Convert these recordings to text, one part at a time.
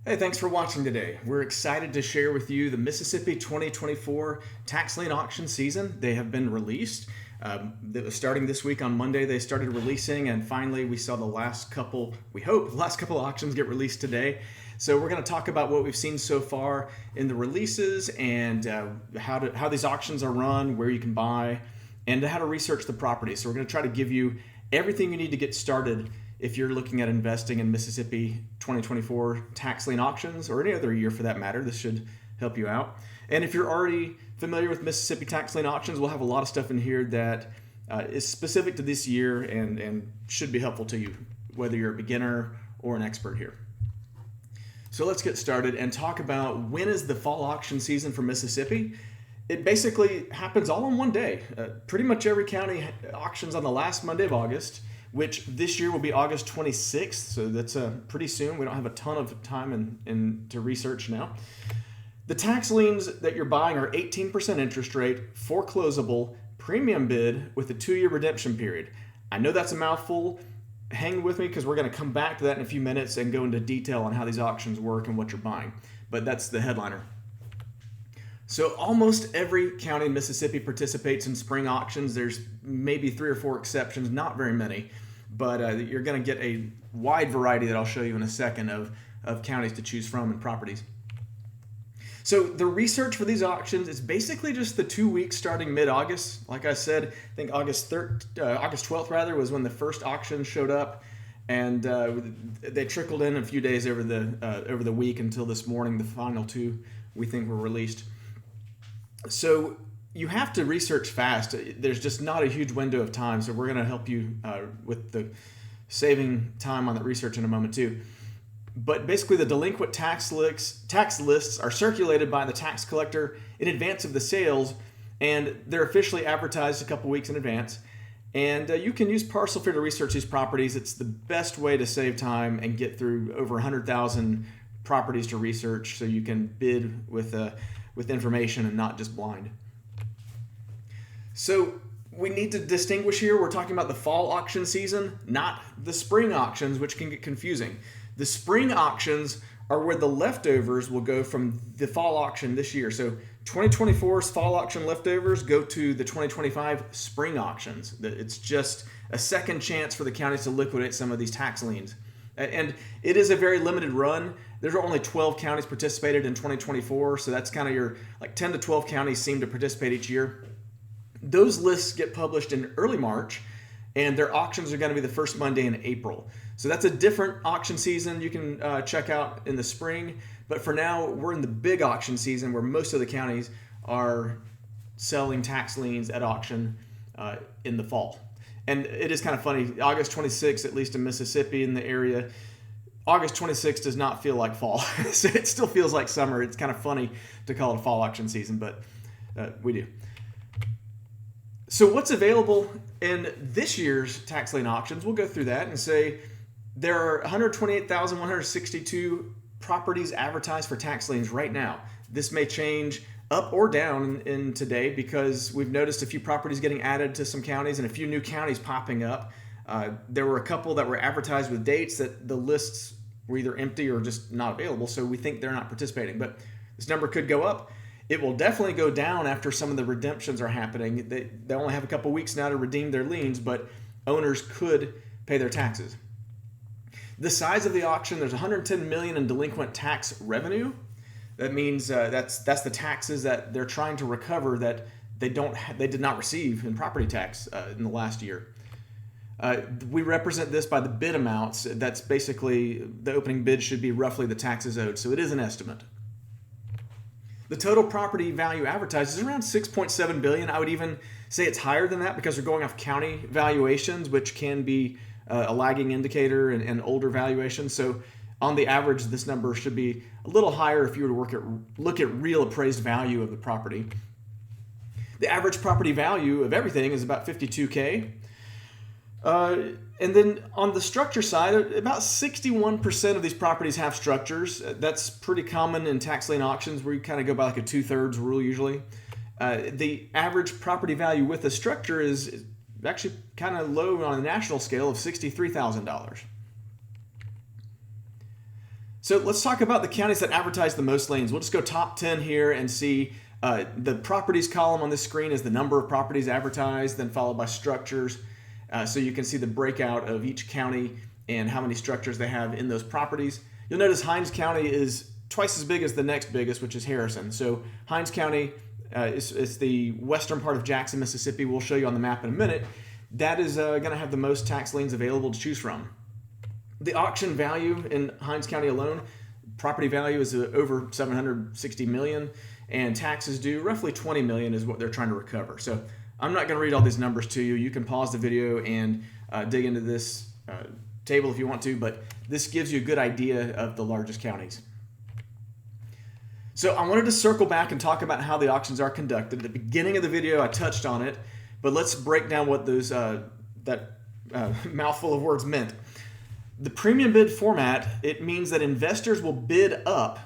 Hey, thanks for watching today. We're excited to share with you the Mississippi 2024 tax lien auction season. They have been released. Starting this week on Monday, they started releasing, and finally we saw the last couple, we hope, the last couple auctions get released today. So we're going to talk about what we've seen so far in the releases and how these auctions are run, where you can buy, and how to research the property. So we're going to try to give you everything you need to get started if you're looking at investing in Mississippi 2024 tax lien auctions, or any other year for that matter. This should help you out. And if you're already familiar with Mississippi tax lien auctions, we'll have a lot of stuff in here that is specific to this year and should be helpful to you, whether you're a beginner or an expert here. So let's get started and talk about when is the fall auction season for Mississippi. It basically happens all in one day. Pretty much every county auctions on the last Monday of August, which this year will be August 26th, so that's pretty soon. We don't have a ton of time to research now. The tax liens that you're buying are 18% interest rate, foreclosable, premium bid with a 2-year redemption period. I know that's a mouthful. Hang with me because we're going to come back to that in a few minutes and go into detail on how these auctions work and what you're buying. But that's the headliner. So almost every county in Mississippi participates in spring auctions. There's maybe 3 or 4 exceptions, not very many, but you're going to get a wide variety that I'll show you in a second of counties to choose from and properties. So the research for these auctions is basically just the 2 weeks starting mid-August. Like I said, I think August 12th rather was when the first auction showed up, and they trickled in a few days over the week until this morning. The final 2 we think were released. So you have to research fast. There's just not a huge window of time, so we're going to help you with the saving time on that research in a moment too. But basically, the delinquent tax lists are circulated by the tax collector in advance of the sales, and they're officially advertised a couple weeks in advance. And you can use Parcelfare to research these properties. It's the best way to save time and get through over 100,000 properties to research, so you can bid with information and not just blind. So we need to distinguish here. We're talking about the fall auction season, not the spring auctions, which can get confusing. The spring auctions are where the leftovers will go from the fall auction this year. So 2024's fall auction leftovers go to the 2025 spring auctions. It's just a second chance for the counties to liquidate some of these tax liens. And it is a very limited run. There's only 12 counties participated in 2024, so that's kind of your 10 to 12 counties seem to participate each year. Those lists get published in early March, and their auctions are going to be the first Monday in April. So that's a different auction season you can check out in the spring. But for now, we're in the big auction season where most of the counties are selling tax liens at auction in the fall. And it is kind of funny, August 26th, at least in Mississippi in the area, August 26th does not feel like fall. So it still feels like summer. It's kind of funny to call it a fall auction season, but we do. So what's available in this year's tax lien auctions? We'll go through that and say there are 128,162 properties advertised for tax liens right now. This may change up or down in today because we've noticed a few properties getting added to some counties and a few new counties popping up. There were a couple that were advertised with dates that the lists were either empty or just not available, so we think they're not participating. But this number could go up. It will definitely go down after some of the redemptions are happening. They only have a couple weeks now to redeem their liens, but owners could pay their taxes. The size of the auction, there's $110 million in delinquent tax revenue. That means that's the taxes that they're trying to recover that they did not receive in property tax in the last year. We represent this by the bid amounts. That's basically the opening bid should be roughly the taxes owed, so it is an estimate. The total property value advertised is around $6.7 billion. I would even say it's higher than that because they're going off county valuations, which can be a lagging indicator and older valuations. So on the average, this number should be a little higher if you were to look at real appraised value of the property. The average property value of everything is about $52K. And then on the structure side, about 61% of these properties have structures. That's pretty common in tax lien auctions where you kind of go by like a 2/3 rule usually. The average property value with a structure is actually kind of low on a national scale of $63,000. So let's talk about the counties that advertise the most liens. We'll just go top 10 here and see the properties column on this screen is the number of properties advertised, then followed by structures. So you can see the breakout of each county and how many structures they have in those properties. You'll notice Hinds County is twice as big as the next biggest, which is Harrison. So Hinds County is the western part of Jackson, Mississippi. We'll show you on the map in a minute. That is going to have the most tax liens available to choose from. The auction value in Hinds County alone, property value is over $760 million, and taxes due roughly $20 million is what they're trying to recover. So I'm not going to read all these numbers to you. You can pause the video and dig into this table if you want to, but this gives you a good idea of the largest counties. So I wanted to circle back and talk about how the auctions are conducted. At the beginning of the video, I touched on it, but let's break down what those mouthful of words meant. The premium bid format, it means that investors will bid up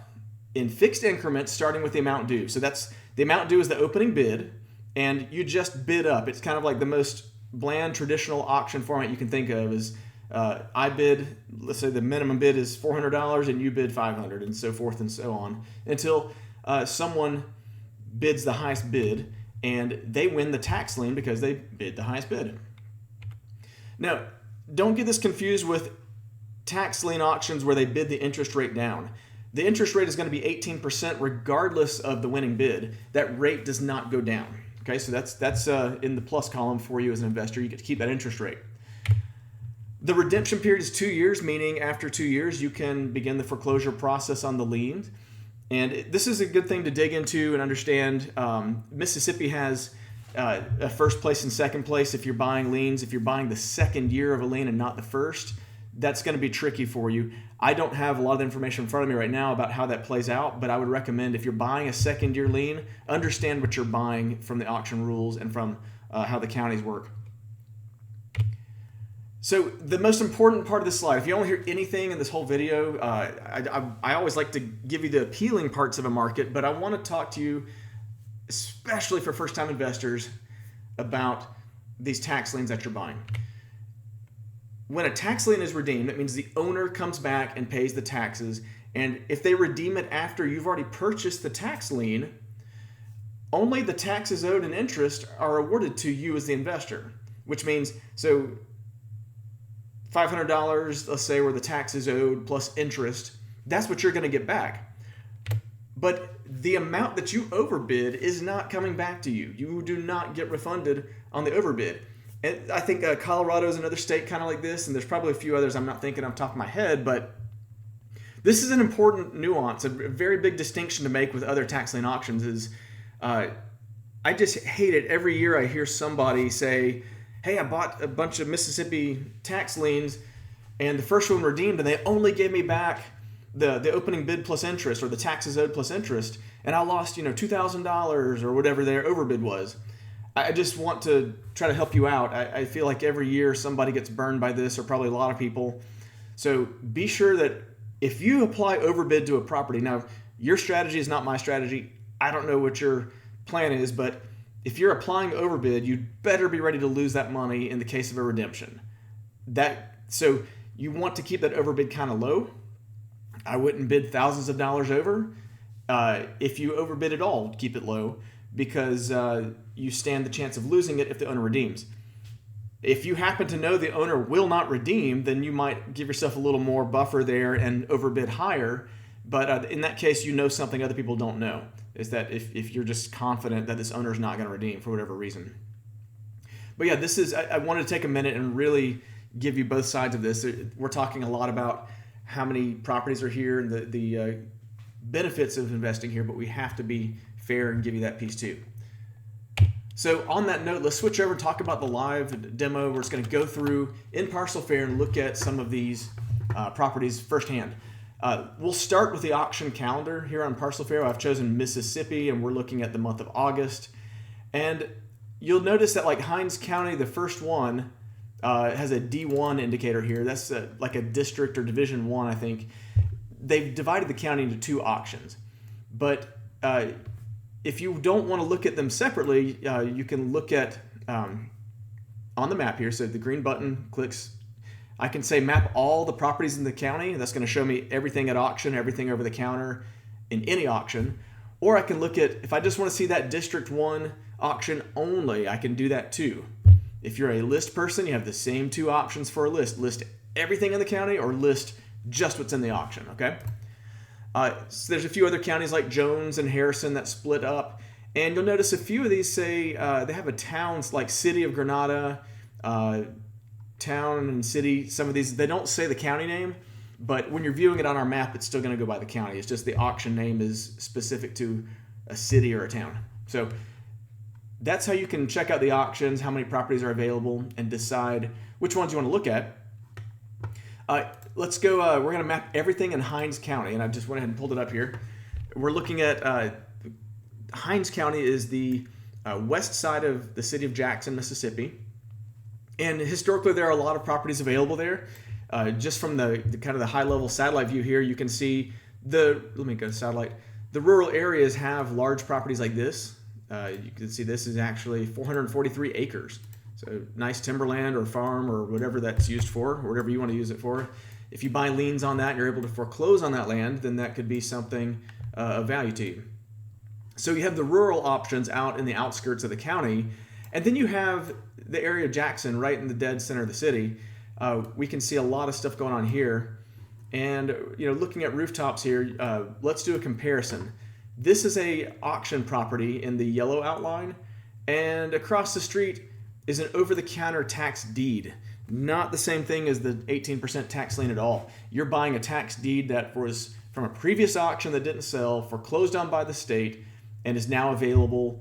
in fixed increments starting with the amount due. So that's the amount due is the opening bid, and you just bid up. It's kind of like the most bland traditional auction format you can think of is I bid, let's say the minimum bid is $400 and you bid $500 and so forth and so on until someone bids the highest bid and they win the tax lien because they bid the highest bid. Now, don't get this confused with tax lien auctions where they bid the interest rate down. The interest rate is going to be 18% regardless of the winning bid. That rate does not go down. Okay, so that's in the plus column for you as an investor. You get to keep that interest rate. The redemption period is 2 years, meaning after 2 years you can begin the foreclosure process on the liens. And this is a good thing to dig into and understand. Mississippi has a first place and second place if you're buying liens. If you're buying the second year of a lien and not the first, that's going to be tricky for you. I don't have a lot of information in front of me right now about how that plays out, but I would recommend if you're buying a second year lien, understand what you're buying from the auction rules and from how the counties work. So the most important part of this slide, if you don't hear anything in this whole video, I always like to give you the appealing parts of a market, but I want to talk to you, especially for first-time investors, about these tax liens that you're buying. When a tax lien is redeemed, that means the owner comes back and pays the taxes, and if they redeem it after you've already purchased the tax lien, only the taxes owed and interest are awarded to you as the investor, which means, so $500, let's say, where the taxes owed plus interest, that's what you're going to get back. But the amount that you overbid is not coming back to you. You do not get refunded on the overbid. And I think Colorado is another state kind of like this, and there's probably a few others I'm not thinking off the top of my head, but this is an important nuance, a very big distinction to make with other tax lien auctions is I just hate it. Every year I hear somebody say, hey, I bought a bunch of Mississippi tax liens, and the first one redeemed, and they only gave me back the opening bid plus interest, or the taxes owed plus interest, and I lost $2,000 or whatever their overbid was. I just want to try to help you out. I feel like every year somebody gets burned by this, or probably a lot of people. So be sure that if you apply overbid to a property, now your strategy is not my strategy. I don't know what your plan is, but if you're applying overbid, you'd better be ready to lose that money in the case of a redemption. So you want to keep that overbid kind of low. I wouldn't bid thousands of dollars over. If you overbid at all, keep it low, because you stand the chance of losing it if the owner redeems. If you happen to know the owner will not redeem, then you might give yourself a little more buffer there and overbid higher. But in that case, you know something other people don't know, is that if you're just confident that this owner is not going to redeem for whatever reason. But yeah, I wanted to take a minute and really give you both sides of this. We're talking a lot about how many properties are here and the benefits of investing here, but we have to be fair and give you that piece too. So on that note, let's switch over and talk about the live demo. We're just going to go through in Parcel Fair and look at some of these properties firsthand. We'll start with the auction calendar here on Parcel Fair. I've chosen Mississippi, and we're looking at the month of August. And you'll notice that like Hinds County, the first one, has a D1 indicator here. That's like a district or division 1, I think. They've divided the county into 2 auctions. But if you don't want to look at them separately, you can look at on the map here. So the green button clicks I can say map all the properties in the county. That's going to show me everything at auction, everything over the counter in any auction. Or I can look at, if I just want to see that District 1 auction only, I can do that too. If you're a list person, you have the same two options for a list. List everything in the county or list just what's in the auction, okay? So there's a few other counties like Jones and Harrison that split up. And you'll notice a few of these say they have a towns like City of Granada, town and city. Some of these, they don't say the county name, but when you're viewing it on our map, it's still going to go by the county. It's just the auction name is specific to a city or a town. So that's how you can check out the auctions, how many properties are available, and decide which ones you want to look at. Let's go, we're going to map everything in Hinds County, and I just went ahead and pulled it up here. We're looking at Hinds County is the west side of the city of Jackson, Mississippi. And historically, there are a lot of properties available there. Just from the kind of the high-level satellite view here, you can see let me go to satellite. The rural areas have large properties like this. You can see this is actually 443 acres. So nice timberland or farm or whatever that's used for, or whatever you want to use it for. If you buy liens on that and you're able to foreclose on that land, then that could be something of value to you. So you have the rural options out in the outskirts of the county, and then you have the area of Jackson right in the dead center of the city. We can see a lot of stuff going on here. And looking at rooftops here, let's do a comparison. This is a auction property in the yellow outline, and across the street is an over-the-counter tax deed. Not the same thing as the 18% tax lien at all. You're buying a tax deed that was from a previous auction that didn't sell, foreclosed on by the state, and is now available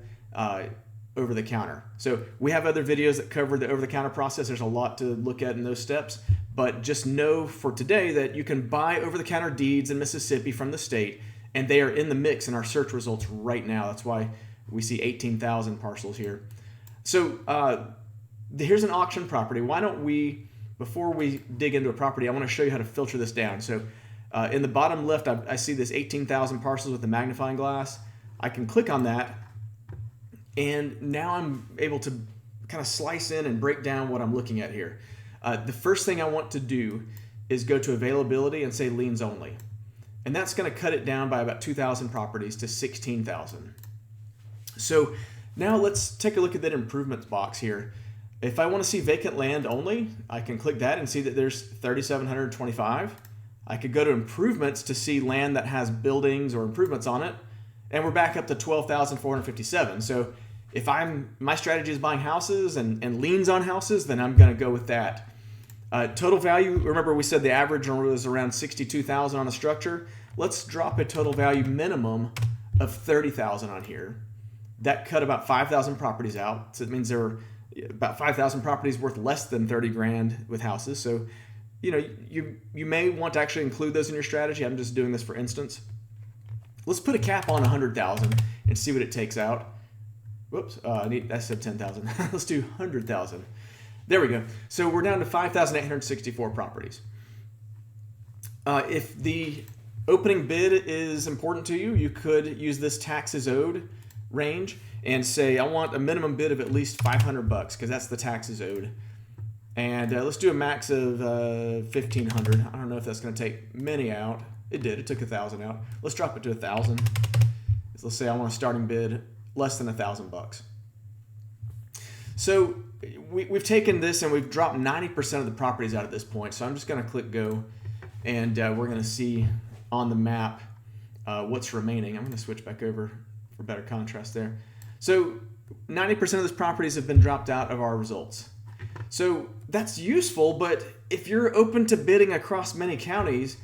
over the counter. So we have other videos that cover the over the counter process. There's a lot to look at in those steps, but just know for today that you can buy over the counter deeds in Mississippi from the state, and they are in the mix in our search results right now. That's why we see 18,000 parcels here. So here's an auction property. Why don't we, before we dig into a property, I want to show you how to filter this down. So in the bottom left, I see this 18,000 parcels with the magnifying glass. I can click on that, and now I'm able to kind of slice in and break down what I'm looking at here. The first thing I want to do is go to availability and say liens only. And that's going to cut it down by about 2,000 properties to 16,000. So now let's take a look at that improvements box here. If I want to see vacant land only, I can click that and see that there's 3,725. I could go to improvements to see land that has buildings or improvements on it, and we're back up to 12,457. So if my strategy is buying houses and liens on houses, then I'm going to go with that. Total value, remember we said the average was around 62,000 on a structure. Let's drop a total value minimum of 30,000 on here. That cut about 5,000 properties out. So it means there are about 5,000 properties worth less than 30 grand with houses. So, you may want to actually include those in your strategy. I'm just doing this for instance. Let's put a cap on 100,000 and see what it takes out. Whoops, I said 10,000. Let's do 100,000. There we go. So we're down to 5,864 properties. If the opening bid is important to you, you could use this taxes owed range and say, I want a minimum bid of at least $500 because that's the taxes owed. And let's do a max of 1,500. I don't know if that's going to take many out. It did. It took 1,000 out. Let's drop it to 1,000. Let's say I want a starting bid less than $1,000. So we've taken this and we've dropped 90% of the properties out at this point. So I'm just going to click go, and we're going to see on the map what's remaining. I'm going to switch back over for better contrast there. So 90% of those properties have been dropped out of our results. So that's useful, but if you're open to bidding across many counties,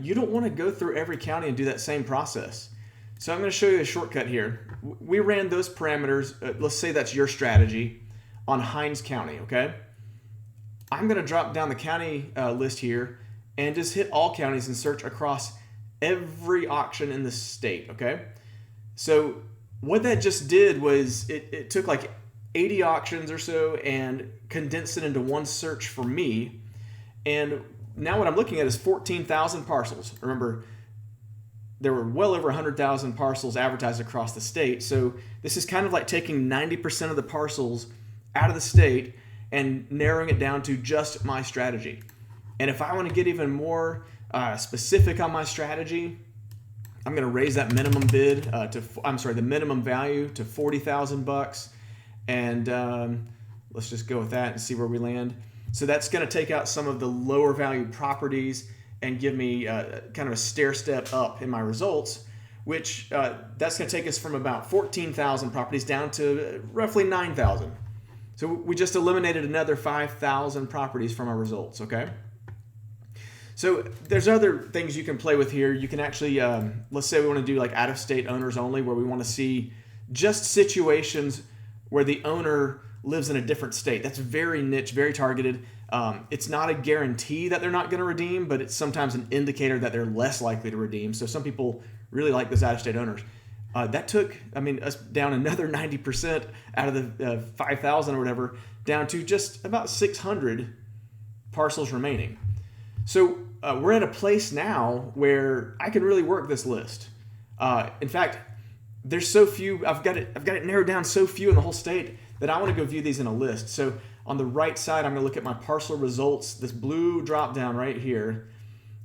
you don't want to go through every county and do that same process. So I'm going to show you a shortcut here. We ran those parameters, let's say that's your strategy, on Hinds County, okay? I'm going to drop down the county list here and just hit all counties and search across every auction in the state, okay? So what that just did was it took like 80 auctions or so and condensed it into one search for me. And now what I'm looking at is 14,000 parcels. Remember, there were well over 100,000 parcels advertised across the state. So this is kind of like taking 90% of the parcels out of the state and narrowing it down to just my strategy. And if I want to get even more specific on my strategy, I'm going to raise that minimum bid the minimum value to $40,000, and let's just go with that and see where we land. So that's going to take out some of the lower value properties and give me kind of a stair step up in my results, which that's going to take us from about 14,000 properties down to roughly 9,000. So we just eliminated another 5,000 properties from our results, okay? So there's other things you can play with here. You can actually, let's say we want to do like out-of-state owners only, where we want to see just situations where the owner lives in a different state. That's very niche, very targeted. It's not a guarantee that they're not going to redeem, but it's sometimes an indicator that they're less likely to redeem. So some people really like those out-of-state owners. That took, us down another 90% out of the 5,000 or whatever, down to just about 600 parcels remaining. So we're at a place now where I can really work this list. In fact, there's so few. I've got it narrowed down so few in the whole state that I want to go view these in a list. So on the right side, I'm going to look at my parcel results. This blue drop down right here.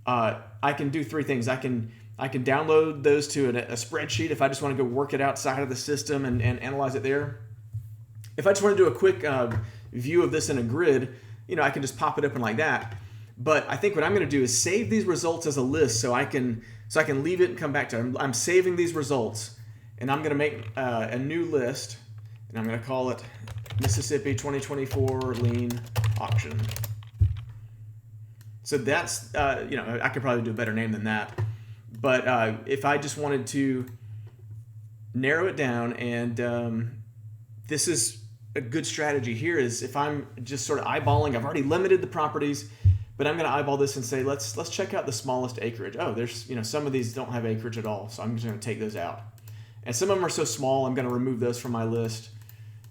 I can do three things. I can download those to a spreadsheet if I just want to go work it outside of the system and analyze it there. If I just want to do a quick view of this in a grid, I can just pop it open like that. But I think what I'm going to do is save these results as a list so I can leave it and come back to it. I'm saving these results, and I'm going to make a new list, and I'm going to call it Mississippi 2024 Lien Auction. So that's, I could probably do a better name than that. But if I just wanted to narrow it down, and this is a good strategy here, is if I'm just sort of eyeballing, I've already limited the properties, but I'm going to eyeball this and say, let's check out the smallest acreage. Oh, there's, some of these don't have acreage at all, so I'm just going to take those out. And some of them are so small, I'm going to remove those from my list.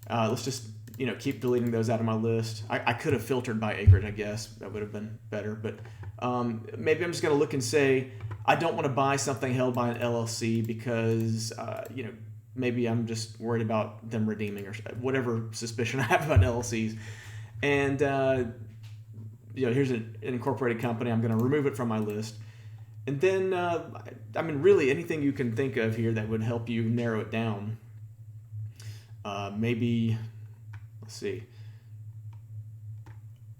Let's just, keep deleting those out of my list. I could have filtered by acreage, I guess. That would have been better. But maybe I'm just going to look and say, I don't want to buy something held by an LLC because, maybe I'm just worried about them redeeming or whatever suspicion I have about LLCs. And, here's an incorporated company. I'm going to remove it from my list. And then, really anything you can think of here that would help you narrow it down. Maybe, let's see.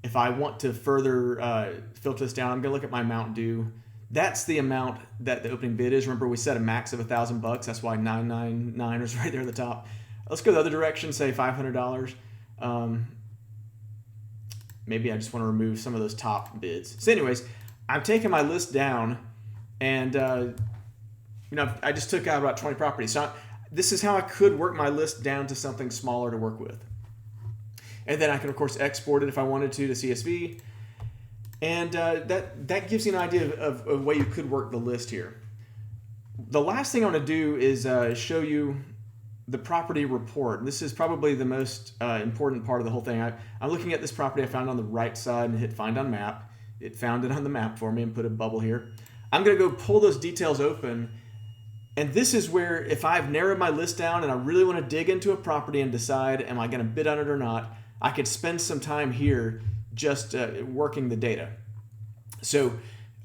If I want to further filter this down, I'm going to look at my amount due. That's the amount that the opening bid is. Remember, we set a max of $1,000. That's why 999 is right there at the top. Let's go the other direction, say $500. Maybe I just want to remove some of those top bids. So anyways, I'm taking my list down, and I just took out about 20 properties. So this is how I could work my list down to something smaller to work with. And then I can, of course, export it if I wanted to CSV. And that gives you an idea of a way you could work the list here. The last thing I want to do is show you the property report. This is probably the most important part of the whole thing. I'm looking at this property I found on the right side and hit find on map. It found it on the map for me and put a bubble here. I'm going to go pull those details open. And this is where, if I've narrowed my list down and I really want to dig into a property and decide, am I going to bid on it or not, I could spend some time here just working the data. So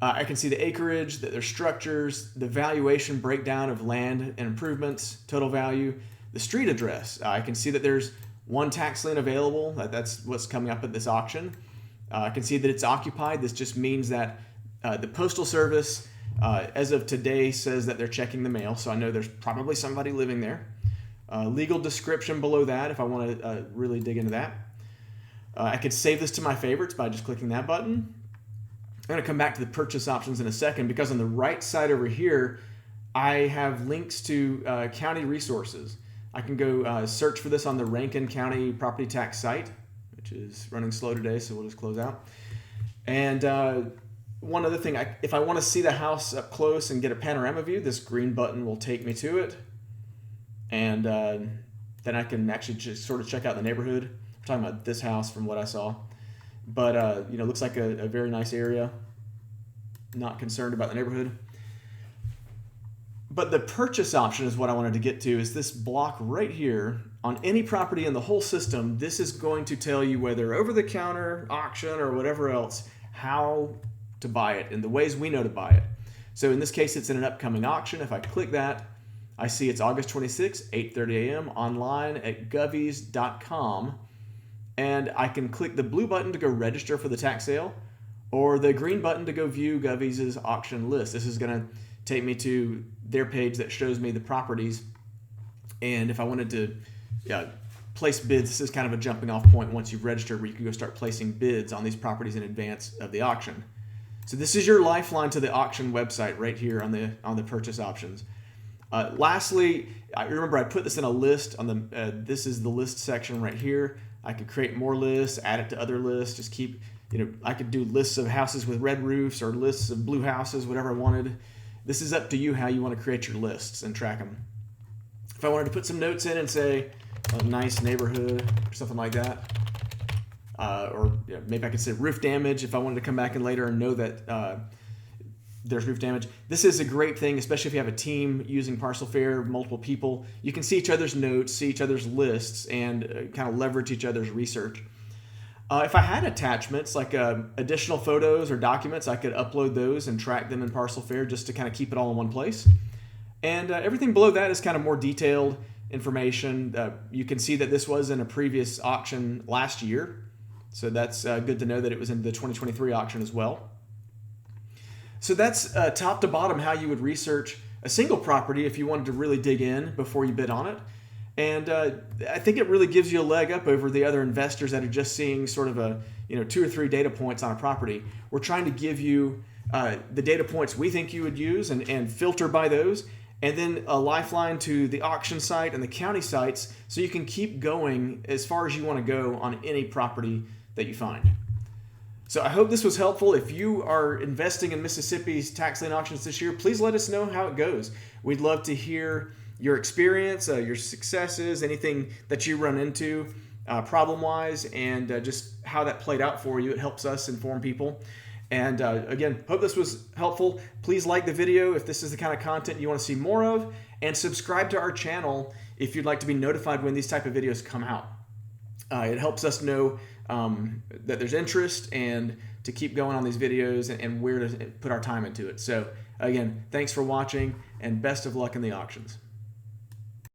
I can see the acreage, their structures, the valuation breakdown of land and improvements, total value, the street address. I can see that there's one tax lien available. That's what's coming up at this auction. I can see that it's occupied. This just means that the Postal Service, as of today, says that they're checking the mail. So I know there's probably somebody living there. Legal description below that if I want to really dig into that. I could save this to my favorites by just clicking that button. I'm going to come back to the purchase options in a second, because on the right side over here, I have links to county resources. I can go search for this on the Rankin County property tax site, which is running slow today, so we'll just close out. And one other thing, if I want to see the house up close and get a panorama view, this green button will take me to it. And then I can actually just sort of check out the neighborhood. We're talking about this house from what I saw. But, looks like a very nice area. Not concerned about the neighborhood. But the purchase option is what I wanted to get to, is this block right here. On any property in the whole system, this is going to tell you, whether over-the-counter, auction, or whatever else, how to buy it and the ways we know to buy it. So in this case, it's in an upcoming auction. If I click that, I see it's August 26, 8:30 a.m. online at govies.com. And I can click the blue button to go register for the tax sale, or the green button to go view Govies' auction list. This is going to take me to their page that shows me the properties. And if I wanted to place bids, this is kind of a jumping off point once you've registered, where you can go start placing bids on these properties in advance of the auction. So this is your lifeline to the auction website right here on the purchase options. Lastly, I remember I put this in a list on the. This is the list section right here. I could create more lists, add it to other lists. Just keep, I could do lists of houses with red roofs or lists of blue houses, whatever I wanted. This is up to you how you want to create your lists and track them. If I wanted to put some notes in and say a nice neighborhood or something like that, or maybe I could say roof damage if I wanted to come back in later and know that there's roof damage. This is a great thing, especially if you have a team using Parcel Fair, multiple people. You can see each other's notes, see each other's lists, and kind of leverage each other's research. If I had attachments like additional photos or documents, I could upload those and track them in Parcel Fair just to kind of keep it all in one place. And everything below that is kind of more detailed information. You can see that this was in a previous auction last year, so that's good to know that it was in the 2023 auction as well. So that's top to bottom how you would research a single property if you wanted to really dig in before you bid on it. And I think it really gives you a leg up over the other investors that are just seeing sort of a 2 or 3 data points on a property. We're trying to give you the data points we think you would use and filter by those, and then a lifeline to the auction site and the county sites so you can keep going as far as you want to go on any property that you find. So I hope this was helpful. If you are investing in Mississippi's tax lien auctions this year, please let us know how it goes. We'd love to hear your experience, your successes, anything that you run into problem-wise, and just how that played out for you. It helps us inform people. And again, hope this was helpful. Please like the video if this is the kind of content you want to see more of, and subscribe to our channel if you'd like to be notified when these type of videos come out. It helps us know that there's interest and to keep going on these videos and where to put our time into it. So again, thanks for watching and best of luck in the auctions.